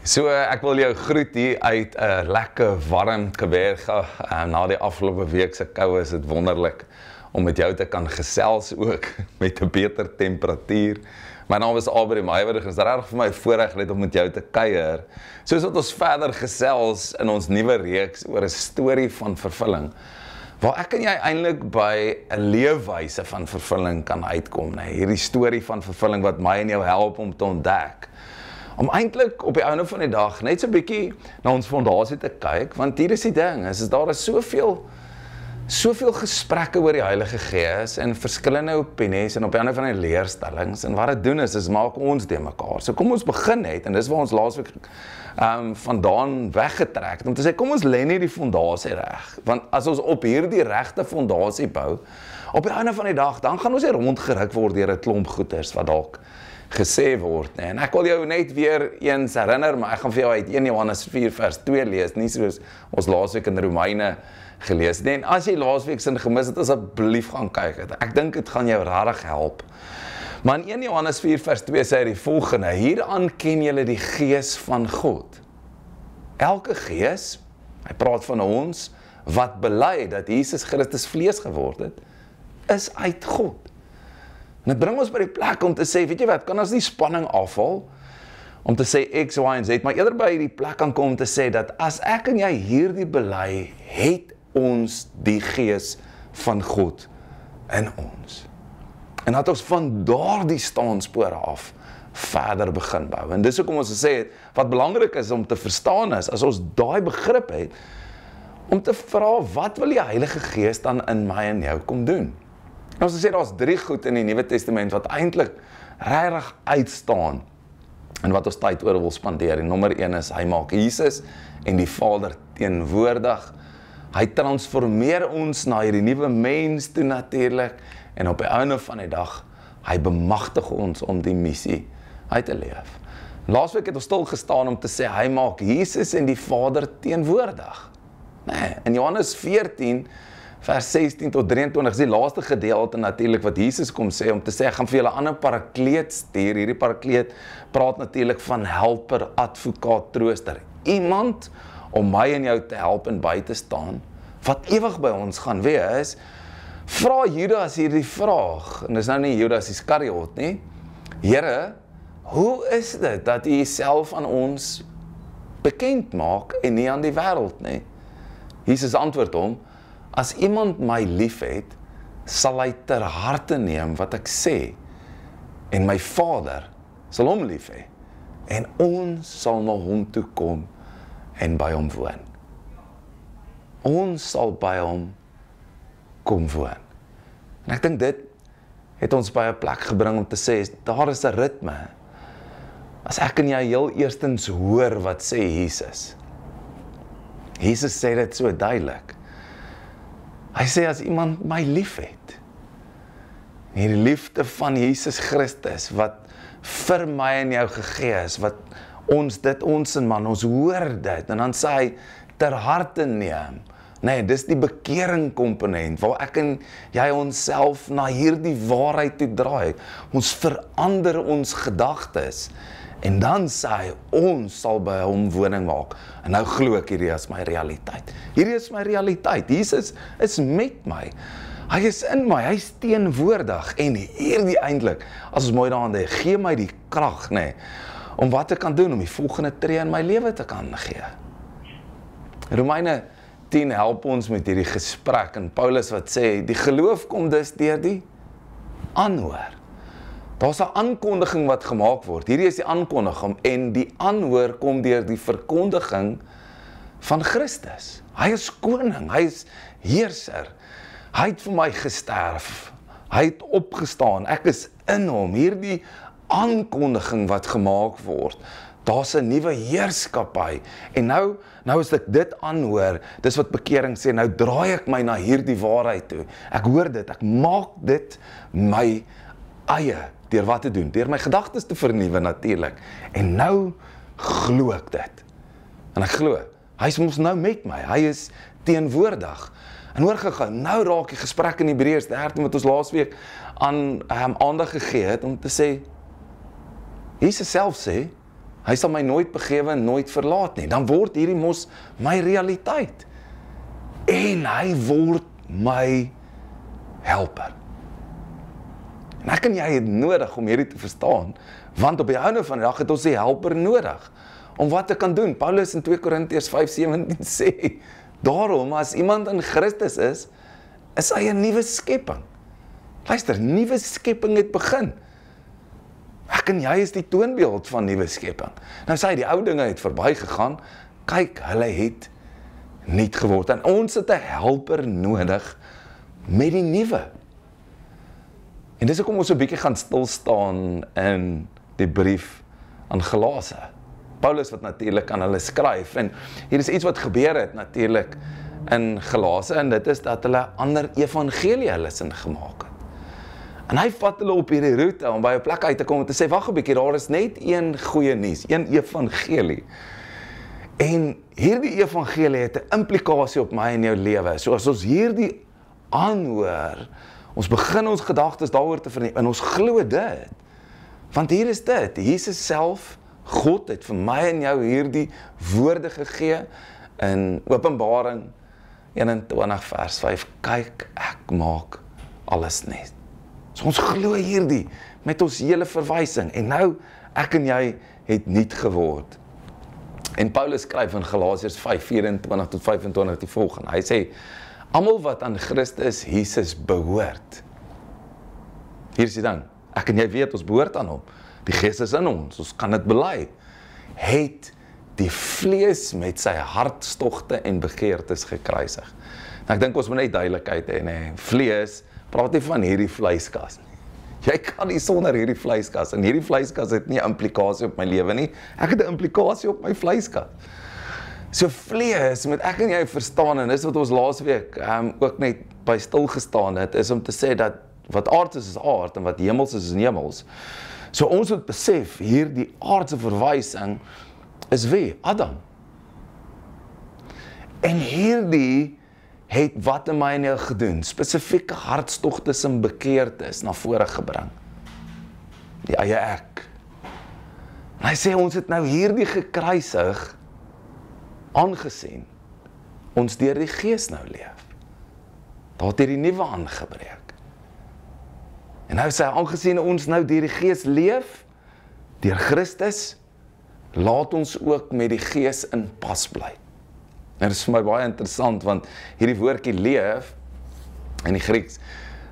So, ek wil jou groet hier uit 'n lekker warm Kaapberge. Na die afgelope week se koue is dit wonderlik om met jou te kan gesels ook met 'n beter temperatuur. My naam is Aubrey Meywerdig en dit is regtig vir my 'n voorreg net om met jou te kuier. Soos wat ons verder gesels in ons nuwe reeks oor 'n storie van vervulling, waar ek en jy eintlik by 'n leefwyse van vervulling kan uitkom, nee, hierdie storie van vervulling wat my en jou help om te ontdek. Om eintlik op die einde van die dag net so 'n bietjie na ons fondasie te kyk, want hier is die ding, daar is soveel gesprekke oor die Heilige Gees en verskillende opinies en op die einde van die leerstellings, en wat dit doen is maak ons de mekaar. So kom ons begin net, en dis waar ons laasweek vandaan weggetrek het, om te sê, kom ons lê net die fondasie reg, want as ons op hierdie regte fondasie bou, op die einde van die dag, dan gaan ons nie rondgeruk word deur 'n klomp goeters wat dalk gesê word, nee. En ek wil jou net weer eens herinner, maar ek gaan vir jou uit 1 Johannes 4 vers 2 lees, nie soos ons laasweek in Romeine gelees, nee. En as jy laasweek sin gemis het, asseblief gaan kyk het. Ek dink dit gaan jou regtig help. Maar in 1 Johannes 4 vers 2 sê hy die volgende: hieraan ken julle die Gees van God. Elke gees, hy praat van ons, wat bely dat Jesus Christus vlees geword het, is uit God. En dit bring ons by die plek om te sê, weet jy wat, kan ons nie spanning afval, om te sê X, Y en Z, maar eerder by die plek kan kom om te sê, dat as ek en jy hierdie bely, het ons die Gees van God in ons. En dat ons van daardie staanspore af verder begin bou. En dis hoekom ons gesê het, wat belangrik is om te verstaan is, as ons daai begrip het, om te vra, wat wil die Heilige Gees dan in my en jou kom doen? En ons sê, daar's 3 goed in die Nuwe Testament wat eintlik regtig uitstaan en wat ons tyd oor wil spandeer. En nommer 1 is, hy maak Jesus en die Vader teenwoordig. Hy transformeer ons na hierdie nuwe mens toe natuurlik, en op die einde van die dag, hy bemagtig ons om die missie uit te leef. Laasweek het ons stil gestaan om te sê, hy maak Jesus en die Vader teenwoordig. Nee, in Johannes 14, vers 16 tot 23 is die laaste gedeelte natuurlik wat Jesus kom sê, om te sê, ek gaan vir julle 'n ander parakleet stuur. Hierdie parakleet praat natuurlik van helper, advokaat, trooster. Iemand om my en jou te help en by te staan, wat ewig by ons gaan wees. Vra Judas hierdie vraag, en dis nou nie Judas Iskariot nie, Here, hoe is dit dat U Uself aan ons bekend maak en nie aan die wêreld nie? Jesus antwoord hom, as iemand my lief het, sal hy ter harte neem wat ek sê, en my Vader sal hom lief hê, en ons sal na hom toe kom en by hom woon. Ons sal by hom kom woon. En ek dink dit het ons by 'n plek gebring om te sê, daar is 'n ritme. As ek en jy heel eerstens hoor wat sê Jesus. Jesus sê dit so duidelik. Hy sê, as iemand my lief het, hierdie liefde van Jesus Christus, wat vir my en jou gegee is, wat ons in man, ons hoor dit, en dan sê hy, ter harte neem. Nee, dis die bekering komponent, waar ek en jy onsself na hierdie waarheid toe draai. Ons verander ons gedagtes, en dan sê hy, ons sal by hom woning maak. En nou glo ek, hierdie is my realiteit. Hierdie is my realiteit. Jesus is met my. Hy is in my, hy is teenwoordig. En hierdie eintlik, as ons mooi daaraan dink, gee my die krag, nee, om wat te kan doen, om die volgende tree in my lewe te kan gee. Romeine 10 help ons met hierdie gesprek, en Paulus wat sê, die geloof kom dus deur die aanhoor. Daar's 'n aankondiging wat gemaak word. Hierdie is die aankondiging, en die aanhoor kom deur die verkondiging van Christus. Hy is koning, hy is heerser. Hy het vir my gesterf. Hy het opgestaan. Ek is in hom. Hierdie aankondiging wat gemaak word. Daar's 'n nuwe heerskappy. En nou as ek dit aanhoor, dis wat bekering sê, nou draai ek my na hierdie waarheid toe. Ek hoor dit, ek maak dit my eie. Deur wat te doen? Deur my gedagtes te vernuwe natuurlik. En nou glo ek dit. En ek glo, hy is mos nou met my. Hy is teenwoordig. En hoor gou, nou raak die gesprek in Hebreërs 13 wat ons laasweek aan aandag gegee het, om te sê, Jesus self sê, Hy sal my nooit begewe en nooit verlaat nie. Dan word hierdie mos my realiteit. En hy word my helper. En ek en jy het nodig om hierdie te verstaan, want op die einde van die dag het ons die helper nodig, om wat te kan doen. Paulus in 2 Korintiërs 5:17 sê, daarom as iemand in Christus is hy 'n nuwe skepping. Luister, nuwe skepping het begin. Ek en jy is die toonbeeld van nuwe skepping. Nou sê hy, die ou dinge het verby gegaan, kyk, hulle het nuut geword. En ons het 'n helper nodig met die nuwe. En dis hoekom ons 'n bietjie gaan stil staan in die brief aan Galase. Paulus wat natuurlik aan hulle skryf, en hier is iets wat gebeur het natuurlik in Galase, en dit is dat hulle ander evangelie hulle sin gemaak het. En hy vat hulle op hierdie roete om by 'n plek uit te kom en te sê, wag 'n bietjie, daar is net een goeie nuus, een evangelie. En hierdie evangelie het 'n implikasie op my en jou lewe. So as ons hierdie aanhoor, ons begin ons gedagtes daaroor te verneem, en ons glo dit. Want hier is dit, Jesus self, God het vir my en jou hierdie woorde gegee in Openbaring 21 vers 5, kyk, ek maak alles net. So ons glo hierdie met ons hele verwysing, en nou, ek en jy het nuut geword. En Paulus skryf in Galasiërs 5:24 tot 25 die volgende. Hy sê, almal wat aan Christus Jesus behoort. Hier is die ding, ek en jy weet, ons behoort aan hom. Die Gees is in ons kan dit bely. Het die vlees met sy hartstogte en begeertes gekruisig. Nou, ek dink ons moet net duidelikheid hê, nee. Vlees, praat nie van hierdie vleiskas nie. Jy kan nie sonder hierdie vleiskas, en hierdie vleiskas het nie 'n implikasie op my lewe nie, ek het 'n implikasie op my vleiskas. So vlees, moet ek en jy verstaan, en dis wat ons laasweek ook net by stil gestaan het, is om te sê dat wat aards is aard, en wat hemels is hemels. So ons moet besef, hier die aardse verwysing is wie? Adam. En hierdie het wat in my en jou gedoen, spesifieke hartstogtes en bekeertes na vore gebring. Die eie ek. En hy sê, ons het nou hierdie gekruisig, aangesien, ons deur die Gees nou leef. Daar het hierdie nuwe aangebreek. En nou sê hy, aangesien ons nou deur die Gees leef, deur Christus, laat ons ook met die Gees in pas bly. En dit is vir my baie interessant, want hierdie woordjie leef, in die Grieks,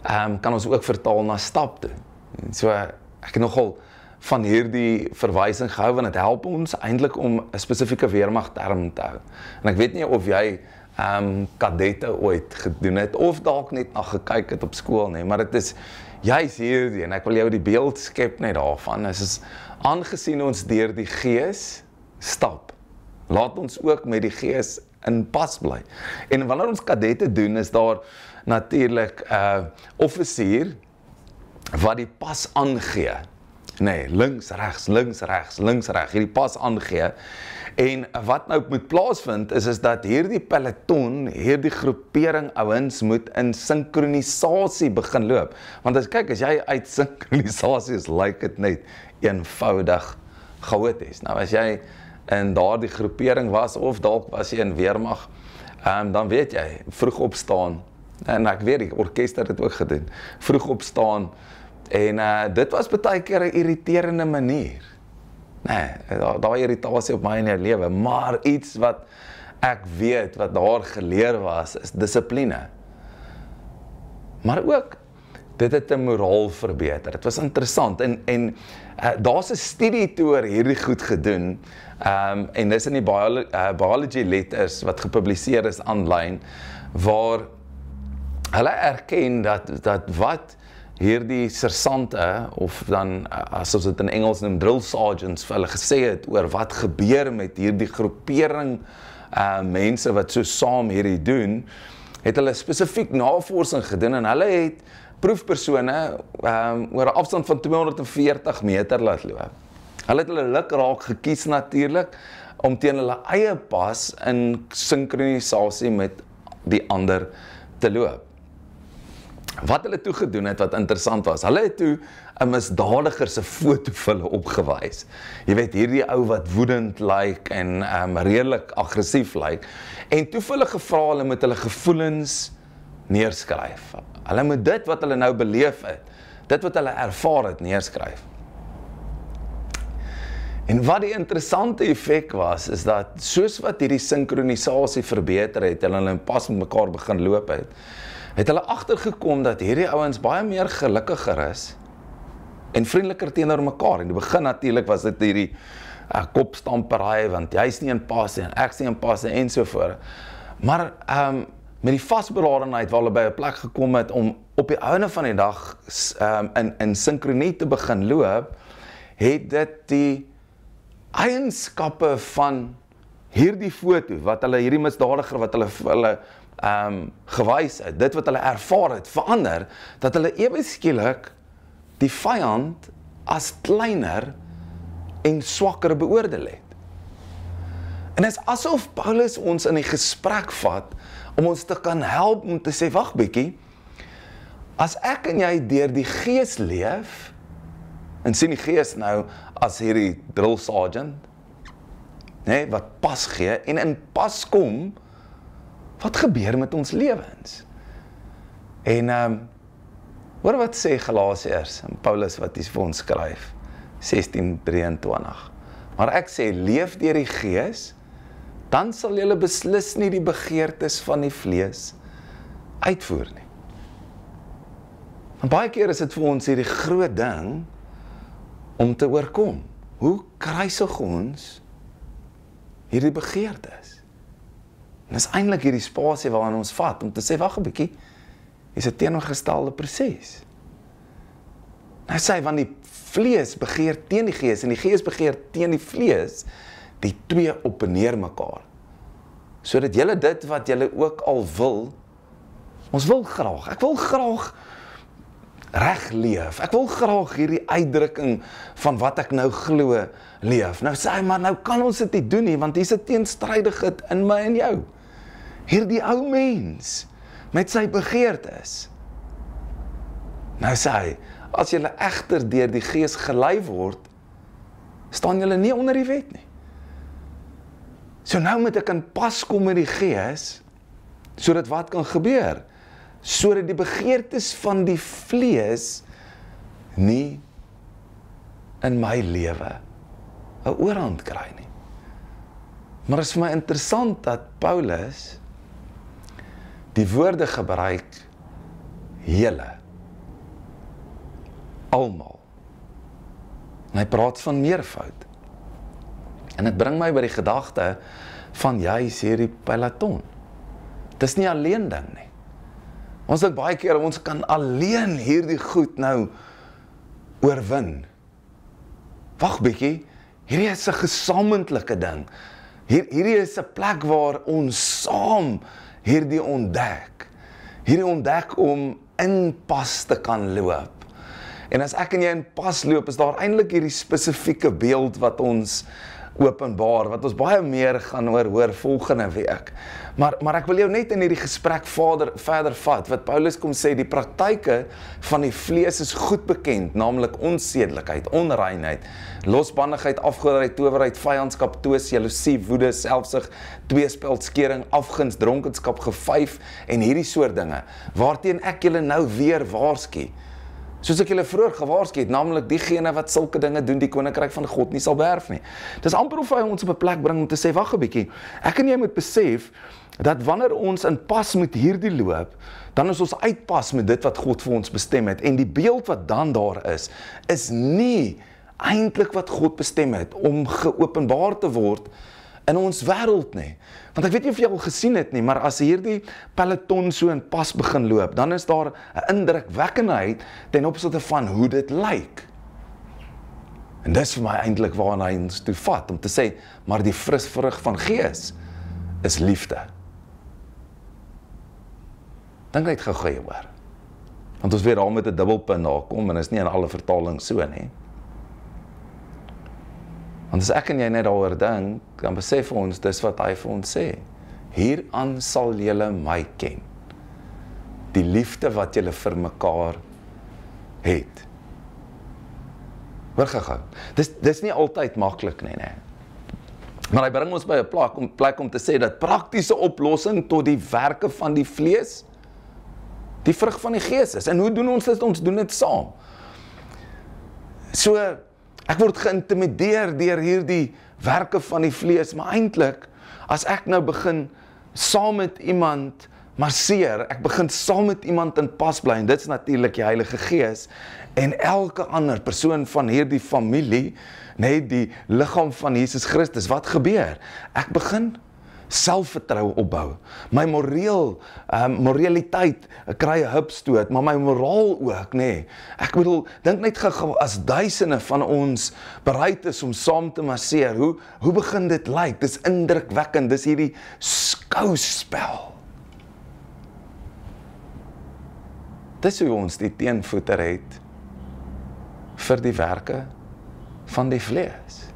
kan ons ook vertaal na stap toe. So, ek het nogal van hierdie verwysing gehou, want het help ons eintlik om 'n spesifieke weermagterm te hou. En ek weet nie of jy kadette ooit gedoen het, of dalk net na gekyk het op skool nie, maar dit is juis hierdie, en ek wil jou die beeld skep net daarvan, is aangesien ons deur die Gees stap, laat ons ook met die Gees in pas bly. En wanneer ons kadette doen, is daar natuurlik 'n offisier wat die pas aangee. Nee, links, regs, hierdie pas aangee. En wat nou moet plaasvind, is dat hierdie peloton, hierdie groepering ouens moet in sinkronisasie begin loop. Want as jy uit sinkronisasie is, lyk dit net eenvoudig chaoties. Nou as jy in daardie groepering was, of dalk was jy in weermag, dan weet jy, vroeg opstaan, en ek weet die orkester het dit ook gedoen, vroeg opstaan, en dit was baie keer 'n irriterende manier. Nee, daai irritasie op my in jou lewe, maar iets wat ek weet, wat daar geleer was, is dissipline. Maar ook, dit het 'n moraal verbeter. Dit was interessant, en daar's 'n studie toe oor hierdie goed gedoen, en dis in die biology letters wat gepubliseer is aanlyn, waar hulle erken dat wat hierdie sersante, of dan, as ons dit in Engels noem, drill sergeants, vir hulle gesê het oor wat gebeur met hierdie groepering mense wat so saam hierdie doen, het hulle spesifiek navorsing gedoen, en hulle het proefpersone oor 'n afstand van 240 meter laat loop. Hulle het hulle lukraak gekies natuurlik, om teen hulle eie pas in sinkronisasie met die ander te loop. wat hulle toe gedoen het, wat interessant was, hulle het toe 'n misdadiger se foto vir hulle opgewys. Jy weet, hierdie ou wat woedend lyk en redelik aggressief lyk, en toe vir hulle gevra, hulle moet hulle gevoelens neerskryf. Hulle moet dit wat hulle nou beleef het, dit wat hulle ervaar het, neerskryf. En wat die interessante effek was, is dat soos wat hierdie sinkronisasie verbeter het, en hulle pas met mekaar begin loop het hulle agtergekom dat hierdie ouens baie meer gelukkiger is en vriendeliker teenoor mekaar. In die begin natuurlik was dit hierdie kopstampery, want jy's nie in pas en ek's nie in pas en so voort. Maar met die vasberadenheid waar hulle by 'n plek gekom het om op die einde van die dag in sinkronie te begin loop, het dit die eienskappe van hierdie foto, wat hulle hierdie misdadiger, wat hulle gewys het, dit wat hulle ervaar het, verander, dat hulle ewe skielik die vyand as kleiner en swakker beoordeel het. En dit is asof Paulus ons in die gesprek vat, om ons te kan help om te sê, wag bietjie, as ek en jy deur die Gees leef, en sien die Gees nou as hierdie drill sergeant, nee, wat pas gee, en in pas kom, wat gebeur met ons lewens? En, hoor wat sê Galasiërs, en Paulus wat hy vir ons skryf, 16:23. Maar ek sê, leef deur die Gees, dan sal julle beslis nie die begeertes van die vlees uitvoer nie. Want baie keer is dit vir ons hierdie groot ding om te oorkom. Hoe kruisig ons hierdie begeertes? En dis eintlik hierdie spasie waarin ons vat om te sê, wag 'n bietjie, is 'n teenoorgestelde proses. Nou sê hy, want die vlees begeer teen die Gees en die Gees begeer teen die vlees, die twee opponeer mekaar. Sodat julle dit wat julle ook al wil, ons wil graag, ek wil graag reg leef, ek wil graag hierdie uitdrukking van wat ek nou glo leef. Nou sê hy, maar nou kan ons dit nie doen nie, want hier's 'n teenstrydigheid in my en jou. Hierdie ou mens, met sy begeertes. Nou sê hy, as julle egter deur die Gees gelei word, staan julle nie onder die wet nie. So nou moet ek in pas kom met die Gees, sodat wat kan gebeur? Sodat die begeertes van die vlees nie in my lewe 'n oorhand kry nie. Maar is vir my interessant dat Paulus die woorde gebruik, julle, almal. En hy praat van meervoud. En dit bring my by die gedagte van juis hierdie peloton. Dit is nie alleen ding nie. Ons dink baie keer, ons kan alleen hierdie goed nou oorwin. Wag bietjie, hierdie is 'n gesamentlike ding. Hierdie is 'n plek waar ons saam hierdie ontdek om in pas te kan loop. En as ek en jy in pas loop, is daar eintlik hierdie spesifieke beeld wat ons openbaar, wat ons baie meer gaan hoor volgende week. Maar ek wil jou net in hierdie gesprek verder vat, wat Paulus kom sê, die praktyke van die vlees is goed bekend, naamlik onsedelikheid, onreinheid, losbandigheid, afgoderry, towerheid, vyandskap, twis, jaloesie, woede, selfsug, tweespel, skering, afguns, dronkenskap, gevyf en hierdie soort dinge, waarteen ek julle nou weer waarsku. Soos ek julle vroeër gewaarsku het, naamlik diegene wat sulke dinge doen, die koninkryk van God nie sal beerf nie. Dis amper of hy ons op 'n plek bring om te sê, wag 'n bietjie, ek en jy moet besef, dat wanneer ons in pas met hierdie loop, dan is ons uitpas met dit wat God vir ons bestem het, en die beeld wat dan daar is nie eintlik wat God bestem het, om geopenbaar te word in ons wêreld nie. Want ek weet nie of jy al gesien het nie, maar as hierdie peloton so in pas begin loop, dan is daar 'n indrukwekkendheid ten opsigte van hoe dit lyk. En dis vir my eintlik waarna hy ons toe vat, om te sê, maar die vrug van Gees is liefde. Dink net gou hieroor. Want ons weer daar met 'n dubbelpunt daar kom, en is nie in alle vertalings so nie. Want as ek en jy net daaroor dink, dan besef ons dis wat hy vir ons sê. Hieraan sal julle my ken. die liefde wat julle vir mekaar het. Hoor gou. Dis nie altyd maklik nie, nee. Maar hy bring ons by 'n plek om te sê dat praktiese oplossing tot die werke van die vlees, die vrug van die gees is. En hoe doen ons dit? Ons doen dit saam. So, ek word geïntimideer deur hierdie werke van die vlees, maar eintlik, as ek nou begin saam met iemand marseer, ek begin saam met iemand in pas bly, en dit is natuurlik die Heilige Gees, en elke ander persoon van hierdie familie, net die liggaam van Jesus Christus, wat gebeur? Ek begin selfvertroue opbou. My moraliteit kry 'n hupstoot, maar my moraal ook, nee. Ek bedoel, dink net gou as duisende van ons bereid is om saam te marseer, hoe begin dit lyk? Dis indrukwekkend, dis hierdie skouspel. Dis hoe ons die teenvoeter het vir die werke van die vlees.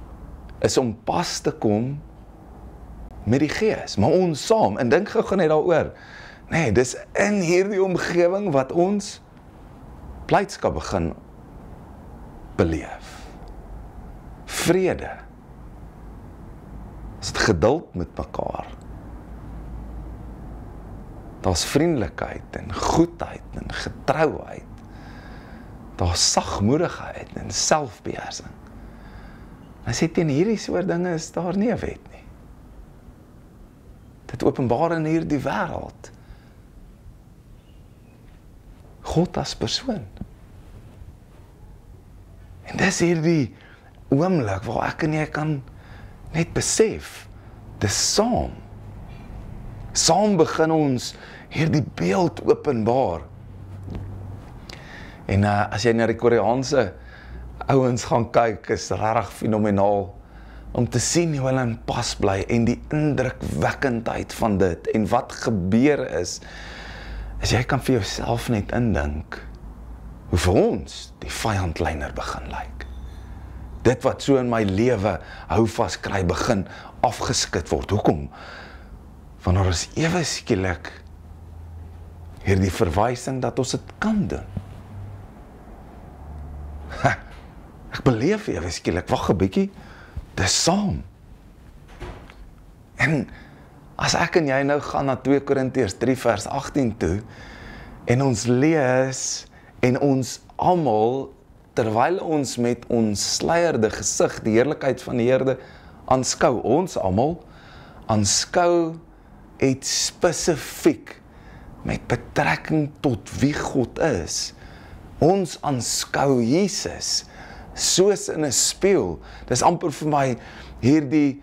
Is om pas te kom met die gees, maar ons saam, en dink gou net daaroor, nee, dis in hierdie omgewing wat ons blydskap begin beleef. Vrede. Is dit geduld met mekaar. Daar's vriendelikheid en goedheid en getrouheid. Daar's sagmoedigheid en selfbeheersing. Hy sê teen hierdie soort dinge is daar nie 'n wet nie. Dit openbaar in hierdie wêreld God as persoon. En dis hierdie oomblik waar ek en jy kan net besef, dis saam. Saam begin ons hierdie beeld openbaar. En as jy na die Koreaanse ouens gaan kyk, is regtig fenomenaal om te sien hoe hulle in pas bly en die indrukwekkendheid van dit. En wat gebeur is jy kan vir jouself net indink hoe vir ons die vyandlyner begin lyk. Dit wat so in my lewe hou vas kry begin afgeskit word. Hoekom? Want daar is ewe skielik hierdie verwysing dat ons dit kan doen. Ek beleef ewe skielik, wag 'n bietjie, dis saam. En as ek en jy nou gaan na 2 Korintiërs 3 vers 18 toe, en ons lees, en ons almal, terwyl ons met ons sluierde gesig die heerlikheid van die Here aanskou, ons almal aanskou iets spesifiek met betrekking tot wie God is. Ons aanskou Jesus soos in 'n spieël. Dis amper vir my hierdie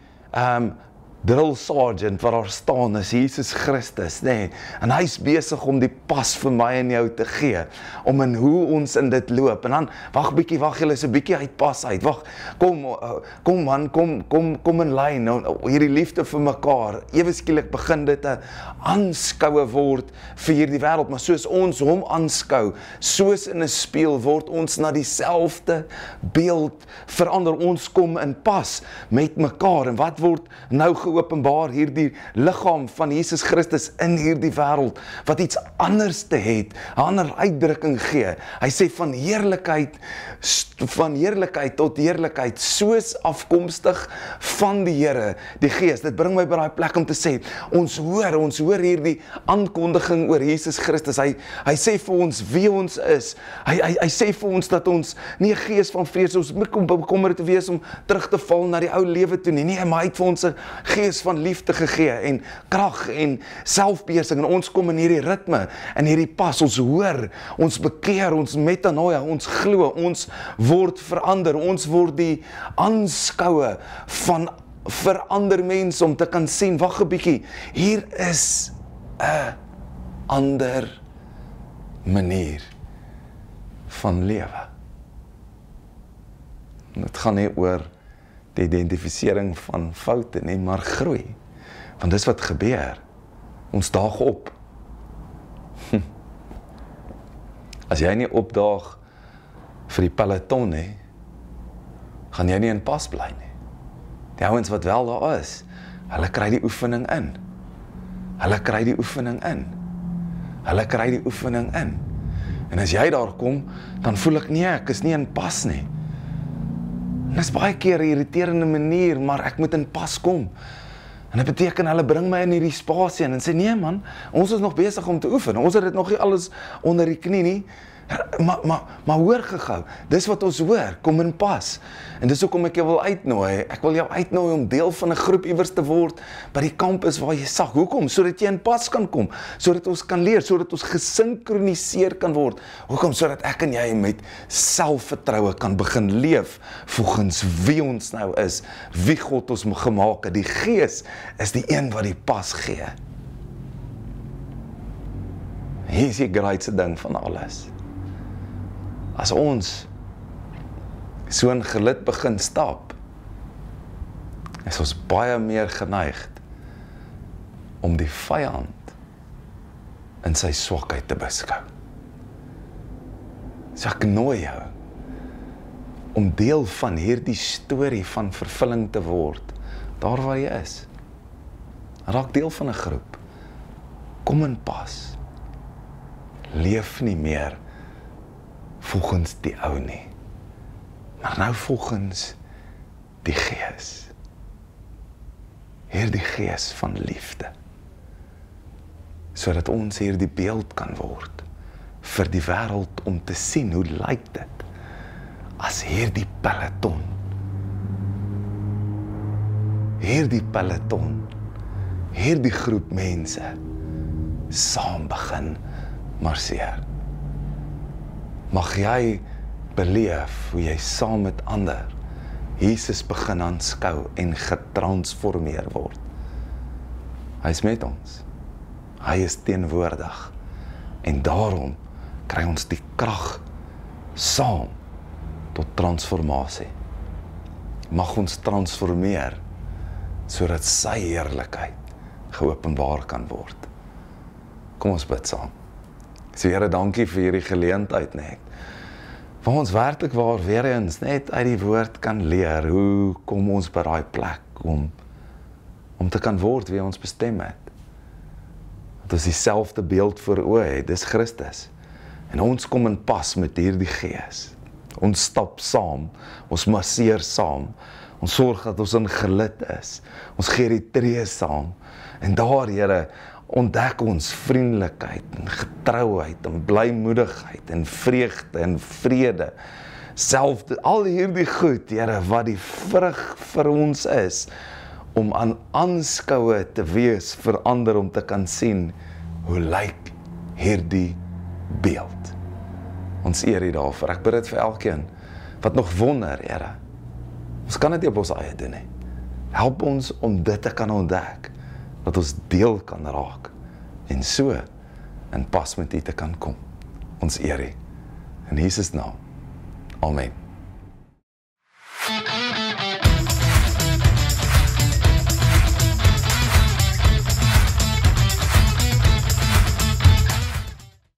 drill sergeant wat daar staan is Jesus Christus, nee. En hy's besig om die pas vir my en jou te gee, om in hoe ons in dit loop. En dan, wag julle is 'n bietjie uit pas uit. Wag, kom man, kom in lyn. Nou, hierdie liefde vir mekaar. Ewe skielik begin dit 'n aanskoue word vir hierdie wêreld, maar soos ons hom aanskou, soos in 'n spieël word ons na dieselfde beeld verander. Ons kom in pas met mekaar. En wat word nou geopenbaar? Hierdie liggaam van Jesus Christus in hierdie wêreld, wat iets anders te het, 'n ander uitdrukking gee. Hy sê van heerlikheid tot heerlikheid, soos afkomstig van die Here, die Gees. Dit bring my by daai plek om te sê, ons hoor hierdie aankondiging oor Jesus Christus. Hy sê vir ons wie ons is. Hy sê vir ons dat ons nie 'n gees van vrees, ons moet bekommerd te wees om terug te val na die ou lewe toe nie. Nee, maar hy het vir ons 'n gees van liefde gegee en krag en selfbeheersing, en ons kom in hierdie ritme, in hierdie pas, ons hoor, ons bekeer, ons metanoia, ons glo, ons word verander, ons word die aanskoue van verander mense om te kan sien, wag 'n bietjie, hier is 'n ander manier van lewe. Dit gaan nie oor die identifisering van foute nie, maar groei. Want dis wat gebeur. Ons daag op. As jy nie opdaag vir die peloton nie, gaan jy nie in pas bly nie. Die ouens wat wel daar is, hulle kry die oefening in. Hulle kry die oefening in. En as jy daar kom, dan voel ek nee, ek is nie in pas nie. En dit is baie keer 'n irriterende manier, maar ek moet in pas kom. En dit beteken hulle bring my in hierdie spasie en sê nee man, ons is nog besig om te oefen. Ons het dit nog nie alles onder die knie nie. Maar hoor gehou, dis wat ons hoor, kom in pas. En dis hoekom ek jou wil uitnooi. Ek wil jou uitnooi om deel van 'n groep iewers te word by die kampus waar jy sag. Hoekom? Sodat jy in pas kan kom, sodat ons kan leer, sodat ons gesinkroniseer kan word. Hoekom? Sodat ek en jy met selfvertroue kan begin leef volgens wie ons nou is, wie God ons gemaak het. Die Gees is die een wat die pas gee. Hier is die grootste ding van alles. As ons so in gelid begin stap, is ons baie meer geneig om die vyand in sy swakheid te beskou. So ek nooi jou om deel van hierdie storie van vervulling te word, daar waar jy is. Raak deel van 'n groep. Kom in pas. Leef nie meer volgens die ou nie, maar nou volgens die Gees. Hierdie Gees van liefde, sodat ons hierdie beeld kan word vir die wêreld om te sien hoe lyk dit as hierdie peloton, hierdie groep mense saam begin marseer. Mag jy beleef hoe jy saam met ander Jesus begin aanskou en getransformeer word. Hy is met ons. Hy is teenwoordig. En daarom kry ons die krag saam tot transformasie. Mag ons transformeer sodat sy heerlikheid geopenbaar kan word. Kom ons bid saam. So Here, dankie vir hierdie geleentheid net. Waar ons werklik waar weer eens net uit die woord kan leer, hoe kom ons by daai plek om te kan word wie ons bestem het. Dat ons dieselfde beeld voor oë het, dis Christus. En ons kom in pas met hierdie Gees. Ons stap saam, ons marseer saam, ons sorg dat ons in gelid is, ons gee die tree saam. En daar, Here, ontdek ons vriendelikheid en getrouheid en blymoedigheid en vreugde en vrede. Al hierdie goed, Here, wat die vrug vir ons is, om aan aanskoue te wees vir ander om te kan sien, hoe lyk hierdie beeld. Ons eer U daarvoor. Ek bid dit vir elkeen wat nog wonder, Here. Ons kan dit nie op ons eie doen nie. Help ons om dit te kan ontdek, dat ons deel kan raak, en so in pas met U te kan kom. Ons eer U. In Jesus naam. Amen.